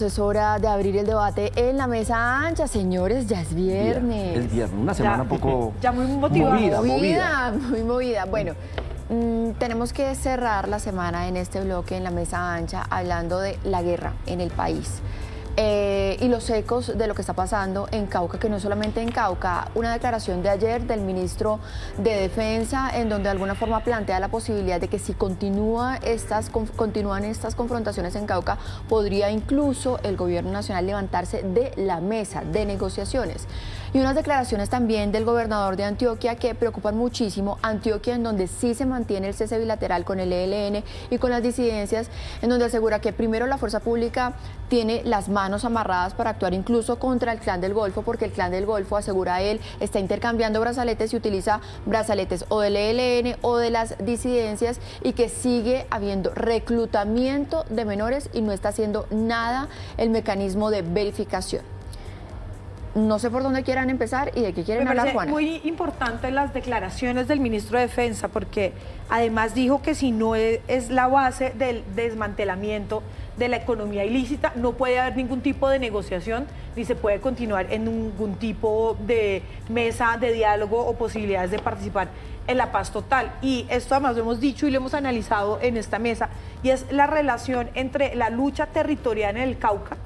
Es hora de abrir el debate en la mesa ancha, señores, ya es viernes. Es viernes, una semana un poco ya muy motivada. Muy movida. Bueno, tenemos que cerrar la semana en este bloque en la mesa ancha hablando de la guerra en el país. Y los ecos de lo que está pasando en Cauca, que no es solamente en Cauca. Una declaración de ayer del ministro de Defensa en donde de alguna forma plantea la posibilidad de que si continúan estas confrontaciones en Cauca, podría incluso el gobierno nacional levantarse de la mesa de negociaciones. Y unas declaraciones también del gobernador de Antioquia que preocupan muchísimo. Antioquia, en donde sí se mantiene el cese bilateral con el ELN y con las disidencias, en donde asegura que primero la fuerza pública tiene las manos amarradas para actuar incluso contra el Clan del Golfo, porque el Clan del Golfo, asegura él, está intercambiando brazaletes y utiliza brazaletes o del ELN o de las disidencias, y que sigue habiendo reclutamiento de menores y no está haciendo nada el mecanismo de verificación. No sé por dónde quieran empezar y de qué quieren hablar, Juana. Muy importante las declaraciones del ministro de Defensa, porque además dijo que si no es la base del desmantelamiento de la economía ilícita, no puede haber ningún tipo de negociación ni se puede continuar en ningún tipo de mesa de diálogo o posibilidades de participar en la paz total. Y esto además lo hemos dicho y lo hemos analizado en esta mesa, y es la relación entre la lucha territorial en el Cauca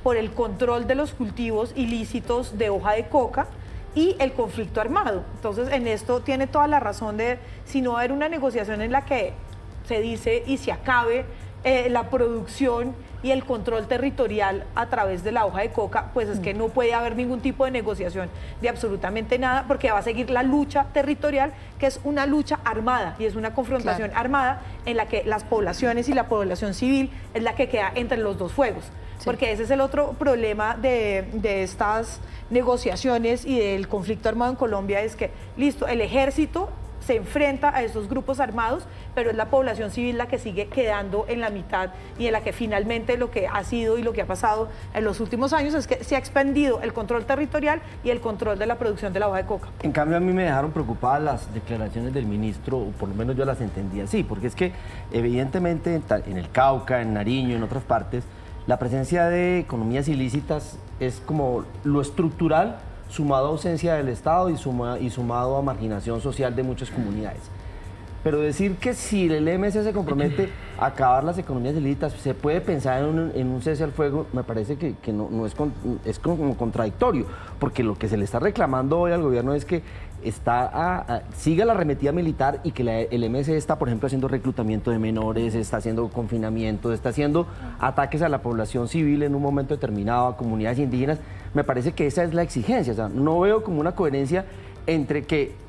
por el control de los cultivos ilícitos de hoja de coca y el conflicto armado. Entonces, en esto tiene toda la razón de, si no va a haber una negociación en la que se dice y se acabe la producción y el control territorial a través de la hoja de coca, pues es que no puede haber ningún tipo de negociación de absolutamente nada, porque va a seguir la lucha territorial, que es una lucha armada y es una confrontación armada en la que las poblaciones y la población civil es la que queda entre los dos fuegos. Porque ese es el otro problema de estas negociaciones y del conflicto armado en Colombia, es que, listo, el ejército se enfrenta a esos grupos armados, pero es la población civil la que sigue quedando en la mitad, y en la que finalmente lo que ha sido y lo que ha pasado en los últimos años es que se ha expandido el control territorial y el control de la producción de la hoja de coca. En cambio, a mí me dejaron preocupadas las declaraciones del ministro, o por lo menos yo las entendí así, porque es que evidentemente en el Cauca, en Nariño, en otras partes, la presencia de economías ilícitas es como lo estructural, sumado a ausencia del Estado y sumado a marginación social de muchas comunidades. Pero decir que si el EMC se compromete a acabar las economías ilícitas, se puede pensar en un cese al fuego, me parece que no es como contradictorio, porque lo que se le está reclamando hoy al gobierno es que siga la arremetida militar, y que el EMC está, por ejemplo, haciendo reclutamiento de menores, está haciendo confinamiento, está haciendo ataques a la población civil en un momento determinado, a comunidades indígenas. Me parece que esa es la exigencia. O sea, no veo como una coherencia entre que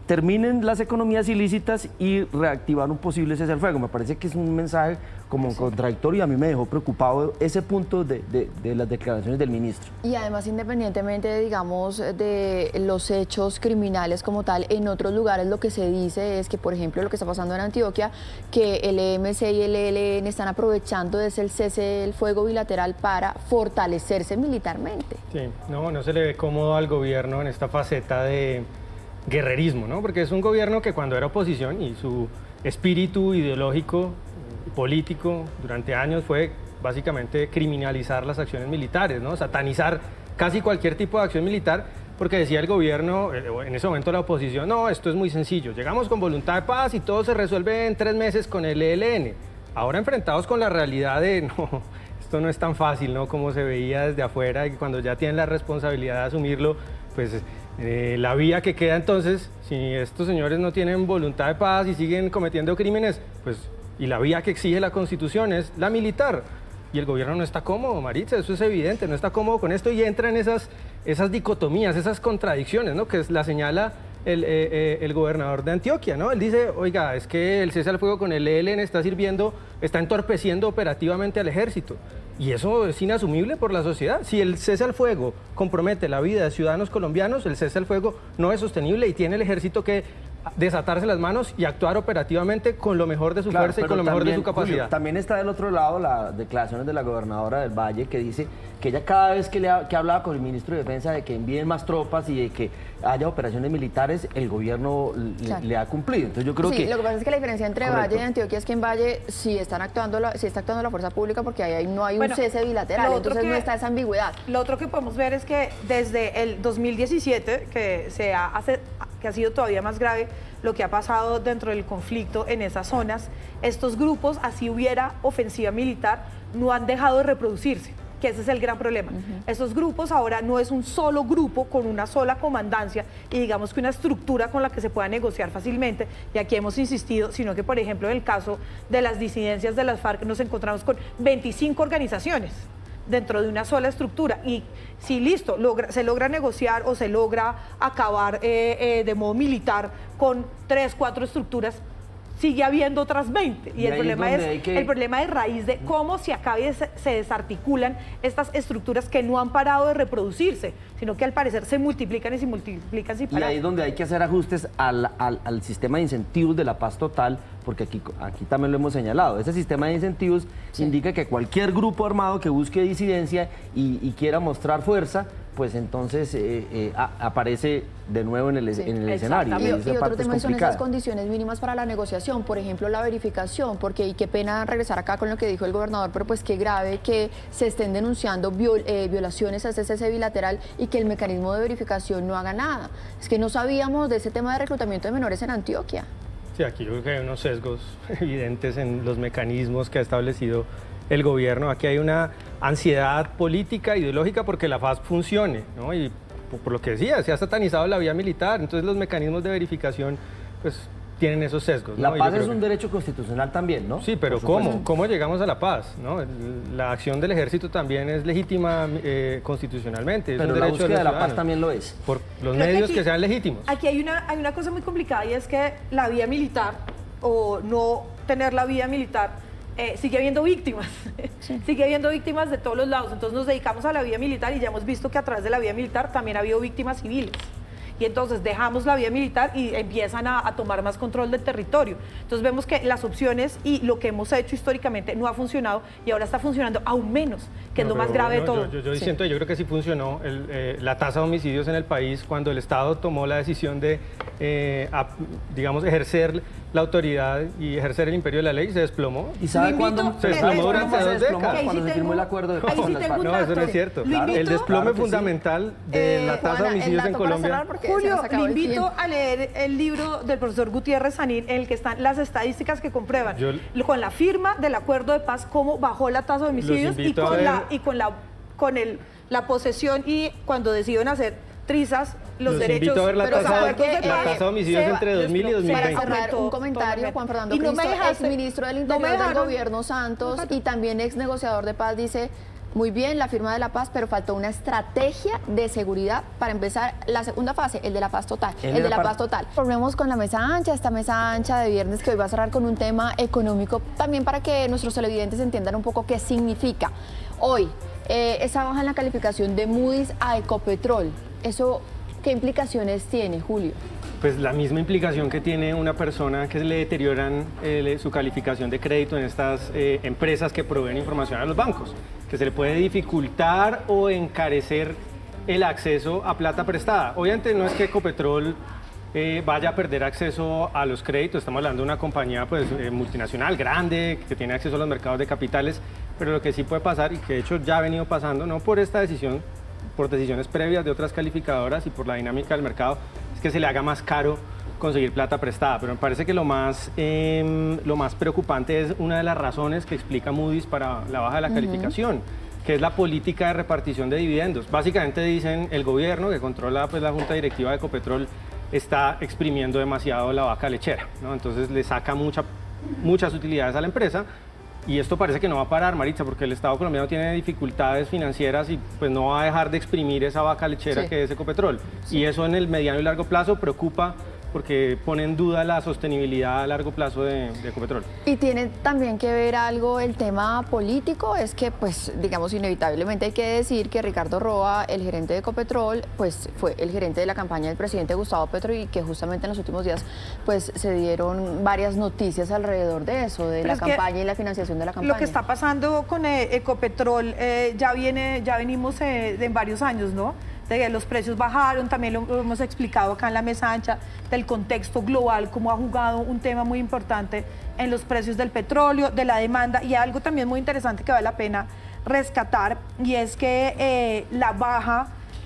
terminen las economías ilícitas y reactivar un posible cese al fuego. Me parece que es un mensaje como contradictorio, y a mí me dejó preocupado ese punto de las declaraciones del ministro. Y además, independientemente, digamos, de los hechos criminales como tal, en otros lugares lo que se dice es que, por ejemplo, lo que está pasando en Antioquia, que el EMC y el ELN están aprovechando de ese cese del fuego bilateral para fortalecerse militarmente. Sí, no se le ve cómodo al gobierno en esta faceta de guerrerismo, ¿no? Porque es un gobierno que cuando era oposición, y su espíritu ideológico y político durante años fue básicamente criminalizar las acciones militares, ¿no? Satanizar casi cualquier tipo de acción militar, porque decía el gobierno, en ese momento la oposición, no, esto es muy sencillo, llegamos con voluntad de paz y todo se resuelve en 3 meses con el ELN. Ahora enfrentados con la realidad de, no, esto no es tan fácil, ¿no? Como se veía desde afuera, y cuando ya tienen la responsabilidad de asumirlo, pues la vía que queda entonces, si estos señores no tienen voluntad de paz y siguen cometiendo crímenes, pues, y la vía que exige la Constitución es la militar. Y el gobierno no está cómodo, Maritza, eso es evidente, no está cómodo con esto, y entra en esas dicotomías, esas contradicciones, ¿no? Que la señala el gobernador de Antioquia, ¿no? Él dice, oiga, es que el cese al fuego con el ELN está entorpeciendo operativamente al ejército. Y eso es inasumible por la sociedad. Si el cese al fuego compromete la vida de ciudadanos colombianos, el cese al fuego no es sostenible, y tiene el ejército que desatarse las manos y actuar operativamente con lo mejor de su Claro, fuerza y pero con lo mejor de su también, capacidad. Julio, también está del otro lado las declaraciones de la gobernadora del Valle, que dice que ella cada vez que hablaba con el ministro de Defensa de que envíen más tropas y de que haya operaciones militares, el gobierno Claro. le ha cumplido. Entonces yo creo Sí, que... lo que pasa es que la diferencia entre Correcto. Valle y Antioquia es que en Valle sí está actuando la fuerza pública porque ahí no hay un Bueno, cese bilateral, lo otro entonces no que- está esa ambigüedad. Lo otro que podemos ver es que desde el 2017, que ha sido todavía más grave lo que ha pasado dentro del conflicto en esas zonas, estos grupos, así hubiera ofensiva militar, no han dejado de reproducirse, que ese es el gran problema. Estos grupos ahora no es un solo grupo con una sola comandancia y digamos que una estructura con la que se pueda negociar fácilmente, y aquí hemos insistido, sino que por ejemplo en el caso de las disidencias de las FARC nos encontramos con 25 organizaciones dentro de una sola estructura, y si listo, se logra negociar o se logra acabar de modo militar con 3, 4 estructuras, sigue habiendo otras 20. Y Y el ahí problema es donde hay es que- el problema de raíz de cómo se acaba y se desarticulan estas estructuras que no han parado de reproducirse, sino que al parecer se multiplican y se multiplican sin Y parar. ahí es donde hay que hacer ajustes al sistema de incentivos de la paz total, porque aquí también lo hemos señalado. Ese sistema de incentivos indica que cualquier grupo armado que busque disidencia y quiera mostrar fuerza, pues entonces aparece de nuevo en el escenario. exactamente. Y esa otro parte es tema son complicada. esas condiciones mínimas para la negociación, por ejemplo, la verificación, porque y qué pena regresar acá con lo que dijo el gobernador, pero pues qué grave que se estén denunciando violaciones a ese cese bilateral y que el mecanismo de verificación no haga nada. Es que no sabíamos de ese tema de reclutamiento de menores en Antioquia. Sí, aquí yo creo que hay unos sesgos evidentes en los mecanismos que ha establecido el gobierno. Aquí hay una ansiedad política, ideológica, porque la FAS funcione, ¿no? Y por lo que decía, se ha satanizado la vía militar, entonces los mecanismos de verificación pues tienen esos sesgos, ¿no? La Y yo paz creo es un que- derecho constitucional también, ¿no? Sí, pero Por supuesto. ¿cómo llegamos a la paz? ¿No? La acción del ejército también es legítima constitucionalmente. Es Pero un la derecho de búsqueda de los la paz ciudadanos. también lo es. Por los Creo que medios aquí- que sean legítimos. Aquí hay una cosa muy complicada, y es que la vía militar, o no tener la vía militar, sigue habiendo víctimas. Sigue habiendo víctimas de todos los lados. Entonces nos dedicamos a la vía militar y ya hemos visto que a través de la vía militar también ha habido víctimas civiles. Y entonces dejamos la vía militar y empiezan a tomar más control del territorio. Entonces vemos que las opciones y lo que hemos hecho históricamente no ha funcionado, y ahora está funcionando aún menos, que es No, lo más pero grave de no, todo. Yo siento, yo creo que sí funcionó la tasa de homicidios en el país cuando el Estado tomó la decisión de, digamos, ejercer la autoridad y ejercer el imperio de la ley, se desplomó. ¿Y sabe Lo cuándo invito- Se desplomó cuándo durante se 2 desplomó? décadas. Ahí Cuando sí se firmó el tengo- acuerdo de ahí sí con las tengo FARC. un No, eso no dato. es cierto. Lo Claro. invito- El desplome Claro que sí. fundamental de la tasa de Juana, el homicidios en dato para Colombia. cerrar, porque se Julio, nos acabó le el invito tiempo. a leer el libro del profesor Gutiérrez Sanín, en el que están las estadísticas que comprueban Yo- con la firma del acuerdo de paz cómo bajó la tasa de homicidios y invito a con ver. la posesión, y cuando decidieron hacer trizas los Los derechos. invito a ver la pero tasa de- acuerdos la paz, tasa de homicidios se entre 2000 y desplomó. 2020. Para cerrar, Aumentó un comentario, totalmente. Juan Fernando Y no me Cristo, dejaste- exministro del no me Interior del dejaron- Gobierno Santos y también ex negociador de paz, dice: muy bien la firma de la paz, pero faltó una estrategia de seguridad para empezar la segunda fase, el de la paz total. Él El de era la par- paz total. Volvemos con la mesa ancha, esta mesa ancha de viernes que hoy va a cerrar con un tema económico, también para que nuestros televidentes entiendan un poco qué significa. Hoy, esa baja en la calificación de Moody's a Ecopetrol, ¿eso qué implicaciones tiene, Julio? Pues la misma implicación que tiene una persona que le deterioran su calificación de crédito en estas empresas que proveen información a los bancos, que se le puede dificultar o encarecer el acceso a plata prestada. Obviamente no es que Ecopetrol vaya a perder acceso a los créditos, estamos hablando de una compañía pues, multinacional grande que tiene acceso a los mercados de capitales, pero lo que sí puede pasar, y que de hecho ya ha venido pasando, no por esta decisión, por decisiones previas de otras calificadoras y por la dinámica del mercado, es que se le haga más caro conseguir plata prestada. Pero me parece que lo más preocupante es una de las razones que explica Moody's para la baja de la calificación, que es la política de repartición de dividendos. Básicamente dicen el gobierno, que controla pues, la junta directiva de Ecopetrol, está exprimiendo demasiado la vaca lechera, ¿no? Entonces le saca muchas utilidades a la empresa. Y esto parece que no va a parar, Maritza, porque el Estado colombiano tiene dificultades financieras y pues no va a dejar de exprimir esa vaca lechera Sí. que es Ecopetrol. Y eso en el mediano y largo plazo preocupa porque pone en duda la sostenibilidad a largo plazo de Ecopetrol. Y tiene también que ver algo el tema político, es que pues digamos inevitablemente hay que decir que Ricardo Roa, el gerente de Ecopetrol, pues fue el gerente de la campaña del presidente Gustavo Petro y que justamente en los últimos días pues se dieron varias noticias alrededor de eso, de Pero la es que campaña y la financiación de la campaña. Lo que está pasando con Ecopetrol ya venimos en varios años, ¿no? De que los precios bajaron, también lo hemos explicado acá en la mesa ancha, del contexto global, cómo ha jugado un tema muy importante en los precios del petróleo, de la demanda, y algo también muy interesante que vale la pena rescatar, y es que la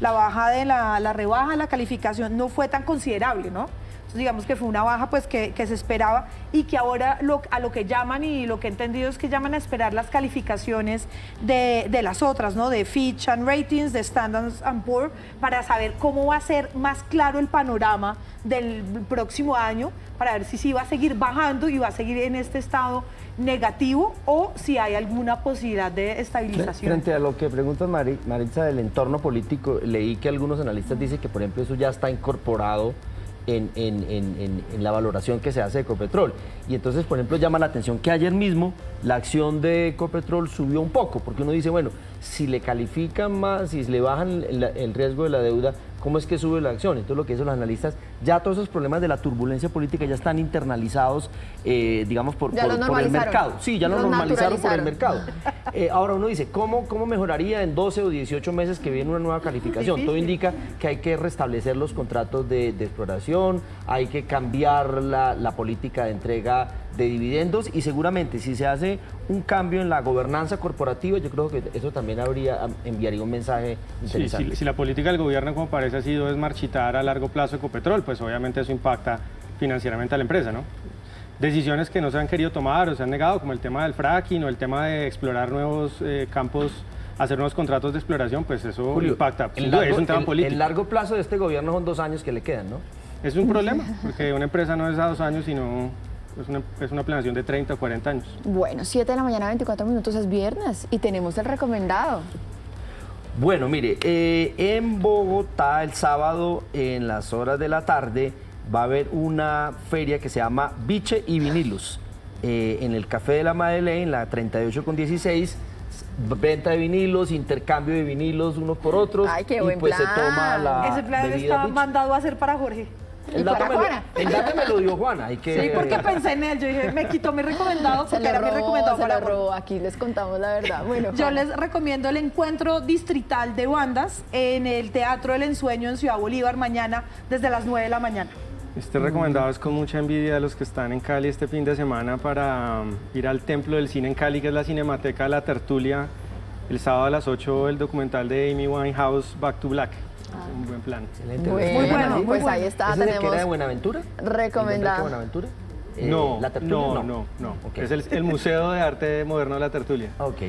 rebaja de la calificación no fue tan considerable, ¿no? Digamos que fue una baja pues que se esperaba y que ahora a lo que llaman y lo que he entendido es que llaman a esperar las calificaciones de las otras, ¿no? De Fitch and Ratings, de Standard & Poor's, para saber cómo va a ser más claro el panorama del próximo año, para ver si sí va a seguir bajando y va a seguir en este estado negativo o si hay alguna posibilidad de estabilización. Frente a lo que preguntas, Maritza, del entorno político, leí que algunos analistas dicen que, por ejemplo, eso ya está incorporado en la valoración que se hace de Ecopetrol. Y entonces, por ejemplo, llama la atención que ayer mismo la acción de Ecopetrol subió un poco, porque uno dice, bueno, si le califican más, si le bajan el riesgo de la deuda, ¿cómo es que sube la acción? Entonces, lo que dicen los analistas, ya todos esos problemas de la turbulencia política ya están internalizados, digamos, por el mercado. Sí, ya lo normalizaron por el mercado. Ahora uno dice, ¿cómo mejoraría en 12 o 18 meses que viene una nueva calificación? Todo indica que hay que restablecer los contratos de exploración, hay que cambiar la política de entrega de dividendos y seguramente si se hace un cambio en la gobernanza corporativa, yo creo que eso también enviaría un mensaje interesante. Sí, si la política del gobierno, como parece, ha sido desmarchitar a largo plazo Ecopetrol, pues obviamente eso impacta financieramente a la empresa, ¿no? Decisiones que no se han querido tomar o se han negado, como el tema del fracking o el tema de explorar nuevos campos, hacer nuevos contratos de exploración, pues eso Julio, impacta. Es un tema político. El largo plazo de este gobierno son 2 años que le quedan, ¿no? Es un problema, porque una empresa no es a 2 años, sino es una planeación de 30 o 40 años. Bueno, 7 de la mañana, 24 minutos, es viernes y tenemos el recomendado. Bueno, mire, en Bogotá el sábado en las horas de la tarde va a haber una feria que se llama Biche y Vinilos en el Café de la Madeleine, la 38 con 16, venta de vinilos, intercambio de vinilos unos por otros. Ay, qué y buen pues plan. se toma la Ese plan bebida está Biche. mandado a hacer para Jorge. ¿Y para Juana? El dato me lo dio Juana. Hay que, Sí, porque pensé en él. Yo dije, me quitó mi recomendado Se porque lo era mi recomendado robó, se para lo Jorge. robó. Aquí les contamos la verdad. Bueno, Yo Juana. les recomiendo el encuentro distrital de bandas en el Teatro del Ensueño en Ciudad Bolívar mañana desde las 9 de la mañana. Este recomendado es con mucha envidia a los que están en Cali este fin de semana para ir al Templo del Cine en Cali, que es la Cinemateca La Tertulia. El sábado a las 8 el documental de Amy Winehouse, Back to Black. Es un buen plan. Excelente. Bueno, Muy bueno, muy pues bueno. ahí está, ¿Ese es el que tenemos era de Buenaventura? recomendado. ¿El de Buenaventura? No, ¿La Tertulia? no. Ok. Es el Museo de Arte Moderno de La Tertulia. Ok.